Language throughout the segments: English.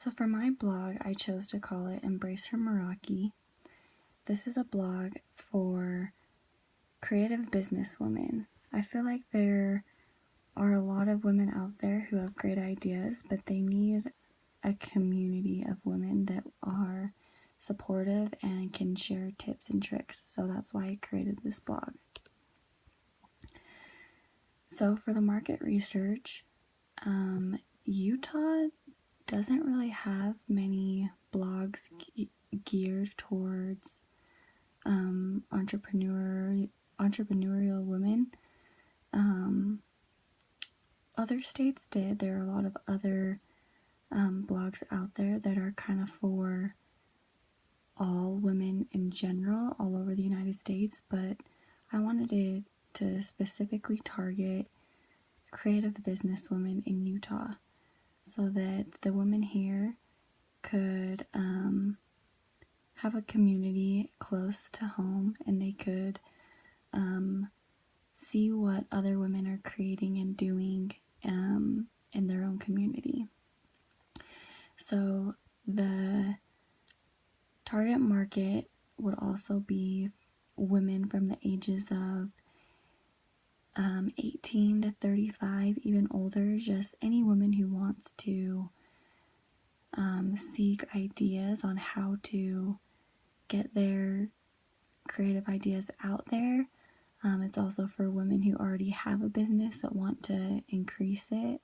So for my blog, I chose to call it Embrace Her Meraki. This is a blog for creative businesswomen. I feel like there are a lot of women out there who have great ideas, but they need a community of women that are supportive and can share tips and tricks. So that's why I created this blog. So for the market research, Utah doesn't really have many blogs geared towards entrepreneurial women. Other states did. There are a lot of other blogs out there that are kind of for all women in general all over the United States, but I wanted to specifically target creative businesswomen in Utah so that the women here could have a community close to home and they could see what other women are creating and doing in their own community. So the target market would also be women from the ages of 18 to 35, even older, just any woman who wants to seek ideas on how to get their creative ideas out there. It's also for women who already have a business that want to increase it,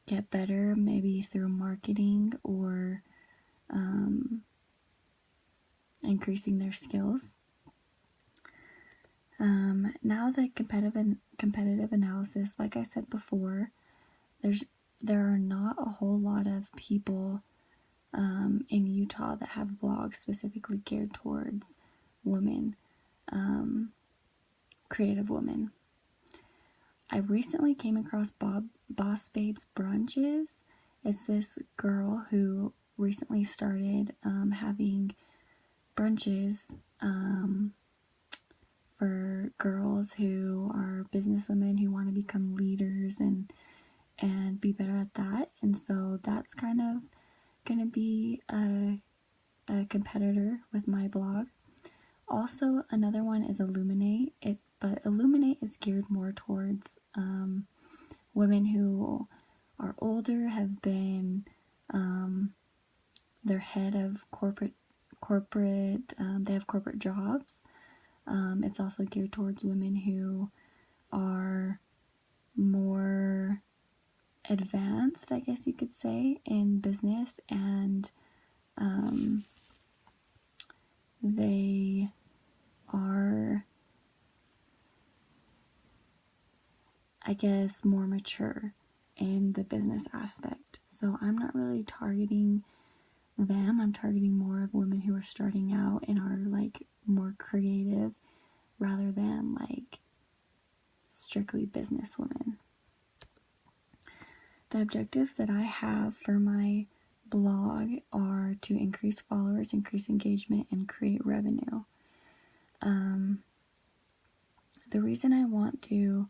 get better, maybe through marketing or increasing their skills. Now the competitive analysis, like I said before, there are not a whole lot of people in Utah that have blogs specifically geared towards women, creative women. I recently came across Boss Babes Brunches. It's this girl who recently started having brunches for girls who are businesswomen who want to become leaders and be better at that. And so that's kind of going to be a competitor with my blog. Also, another one is Illuminate. But Illuminate is geared more towards women who are older, have been they're head of corporate they have corporate jobs. It's also geared towards women who are more advanced, I guess you could say, in business, and they are, I guess, more mature in the business aspect. So I'm not really targeting them. I'm targeting more of women who are starting out and are like more creative rather than like strictly business women. The objectives that I have for my blog are to increase followers, increase engagement, and create revenue. The reason I want to,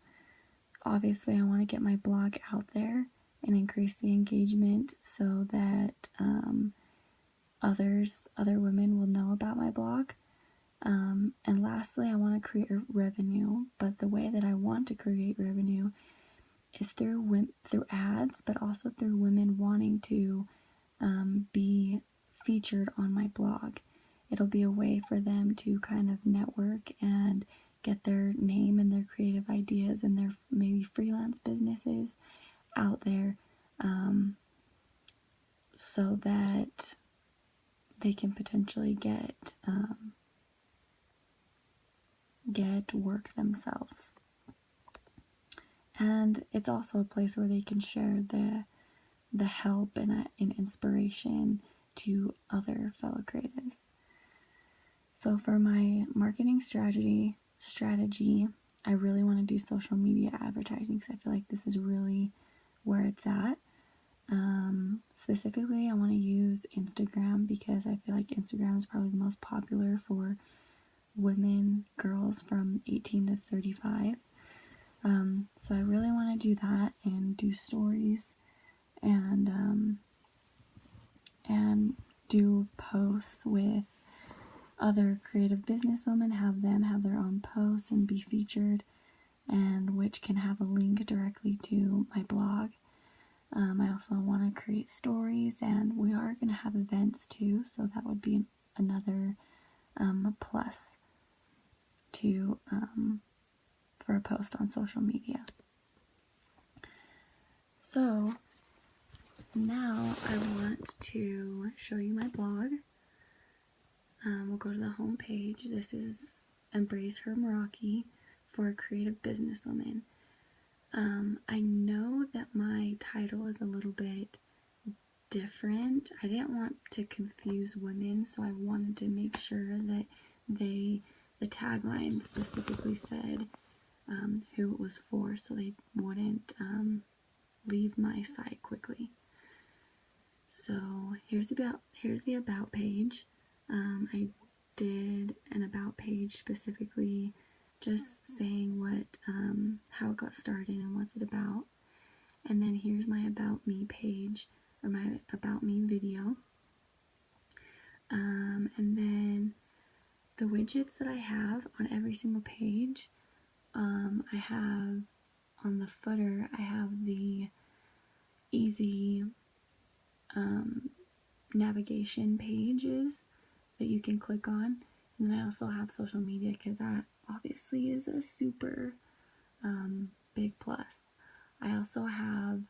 obviously I want to get my blog out there and increase the engagement so that other women will know about my blog. And lastly, I want to create revenue, but the way that I want to create revenue is through ads, but also through women wanting to be featured on my blog. It'll be a way for them to kind of network and get their name and their creative ideas and their maybe freelance businesses out there, so that they can potentially get work themselves. And it's also a place where they can share the help and inspiration to other fellow creatives. So for my marketing strategy, I really want to do social media advertising because I feel like this is really where it's at. Specifically, I want to use Instagram because I feel like Instagram is probably the most popular for women, girls from 18 to 35. So I really want to do that and do stories and do posts with other creative businesswomen, have them have their own posts and be featured, and which can have a link directly to my blog. I also want to create stories, and we are going to have events too, so that would be another plus to for a post on social media. So now I want to show you my blog. We'll go to the home page. This is Embrace Her Meraki for creative businesswomen. I know that my title is a little bit different. I didn't want to confuse women, so I wanted to make sure that the tagline specifically said who it was for, so they wouldn't leave my site quickly. So here's the about page. I did an about page specifically just saying what how it got started and what's it about. And then here's my about me page, or my about me video. And then the widgets that I have on every single page, I have on the footer, I have the easy navigation pages that you can click on. And then I also have social media, because that obviously is a super big plus. I also have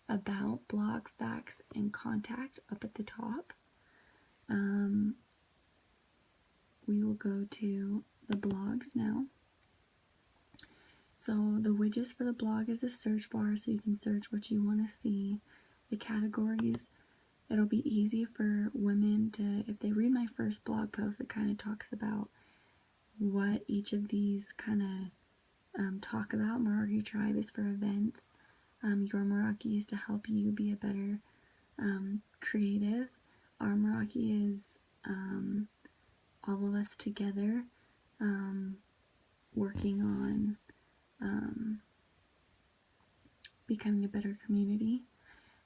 about, blog, facts, and contact up at the top. We will go to the blogs now. So the widgets for the blog is a search bar, so you can search what you want to see. The categories, it'll be easy for women to, if they read my first blog post, it kind of talks about what each of these kind of talk about. Meraki Tribe is for events. Your Meraki is to help you be a better creative. Our Meraki is all of us together working on becoming a better community.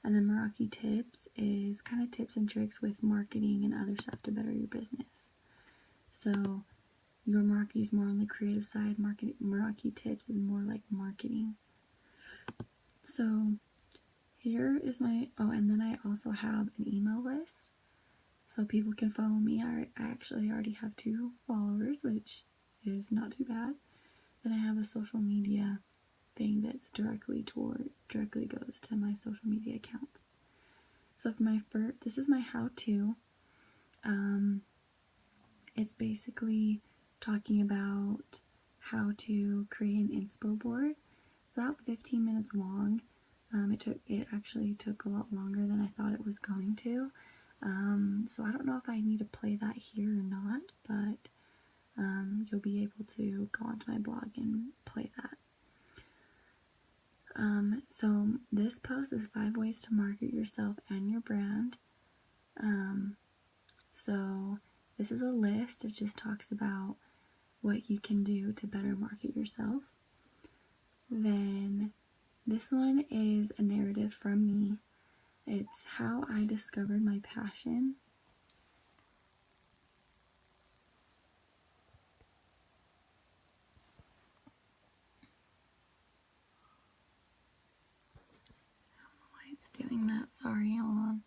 And then Meraki Tips is kind of tips and tricks with marketing and other stuff to better your business. So your Meraki is more on the creative side. Meraki Tips is more like marketing. So here is my, and then I also have an email list, so people can follow me. I actually already have 2 followers, which is not too bad. Then I have a social media thing that's directly goes to my social media accounts. So for my first, this is my how-to. It's basically talking about how to create an inspo board. It's about 15 minutes long. It actually took a lot longer than I thought it was going to. So I don't know if I need to play that here or not, but you'll be able to go onto my blog and play that. So this post is 5 ways to market yourself and your brand. So this is a list. It just talks about what you can do to better market yourself. Then this one is a narrative from me. It's how I discovered my passion. I don't know why it's doing that. Sorry, hold on.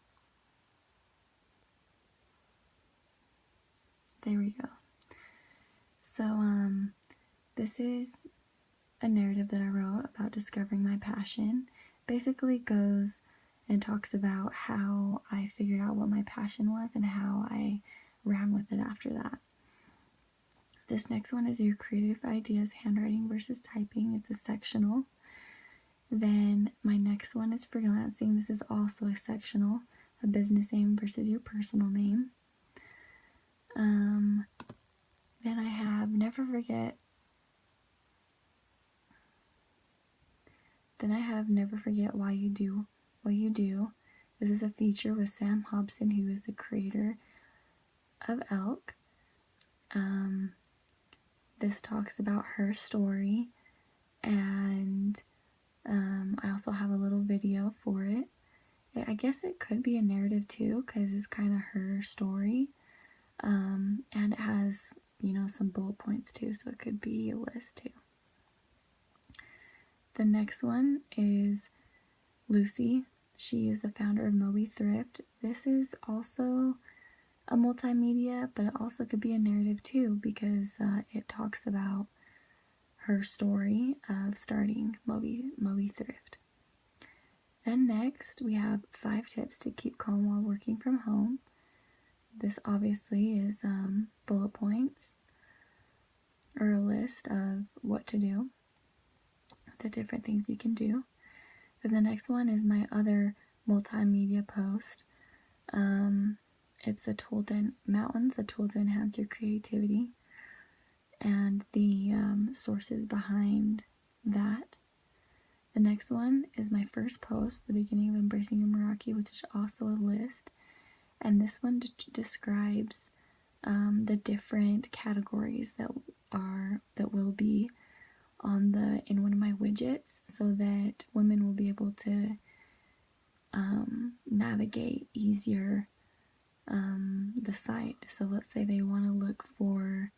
There we go. So, this is a narrative that I wrote about discovering my passion. Basically goes and talks about how I figured out what my passion was and how I ran with it after that. This next one is your creative ideas, handwriting versus typing. It's a sectional. Then my next one is freelancing. This is also a sectional, a business name versus your personal name. Then I have never forget why you do what you do. This is a feature with Sam Hobson, who is the creator of Elk. This talks about her story, and I also have a little video for it. I guess it could be a narrative too, because it's kind of her story. And it has, you know, some bullet points too, so it could be a list too. The next one is Lucy. She is the founder of Moby Thrift. This is also a multimedia, but it also could be a narrative too, because it talks about her story of starting Moby Thrift. Then next, we have 5 tips to keep calm while working from home. This obviously is bullet points or a list of what to do, the different things you can do. Then the next one is my other multimedia post. It's a tool to mountains, a tool to enhance your creativity, and the sources behind that. The next one is my first post, the beginning of Embracing Your Meraki, which is also a list. And this one describes the different categories that will be on in one of my widgets, so that women will be able to navigate easier the site. So let's say they want to look for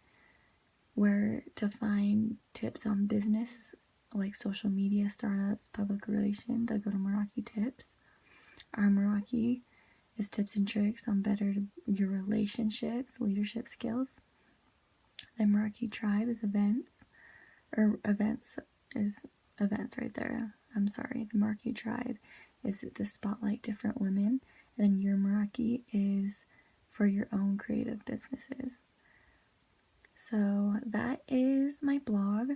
where to find tips on business, like social media, startups, public relations. They'll go to Meraki Tips. Our Meraki is tips and tricks on better your relationships, leadership skills. The Meraki Tribe is events right there. I'm sorry. The Meraki Tribe is to spotlight different women, and then your Meraki is for your own creative businesses. So that is my blog.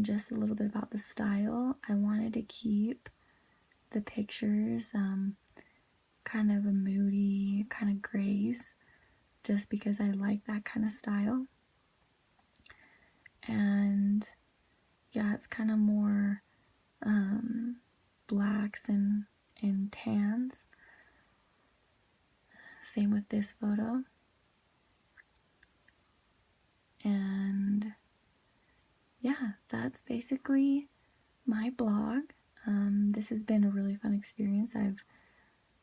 Just a little bit about the style. I wanted to keep the pictures kind of a moody, kind of grays, just because I like that kind of style. And yeah, it's kind of more blacks and tans. Same with this photo. And yeah, that's basically my blog. This has been a really fun experience. I've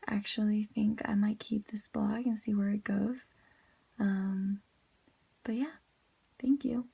actually think I might keep this blog and see where it goes. But yeah, thank you.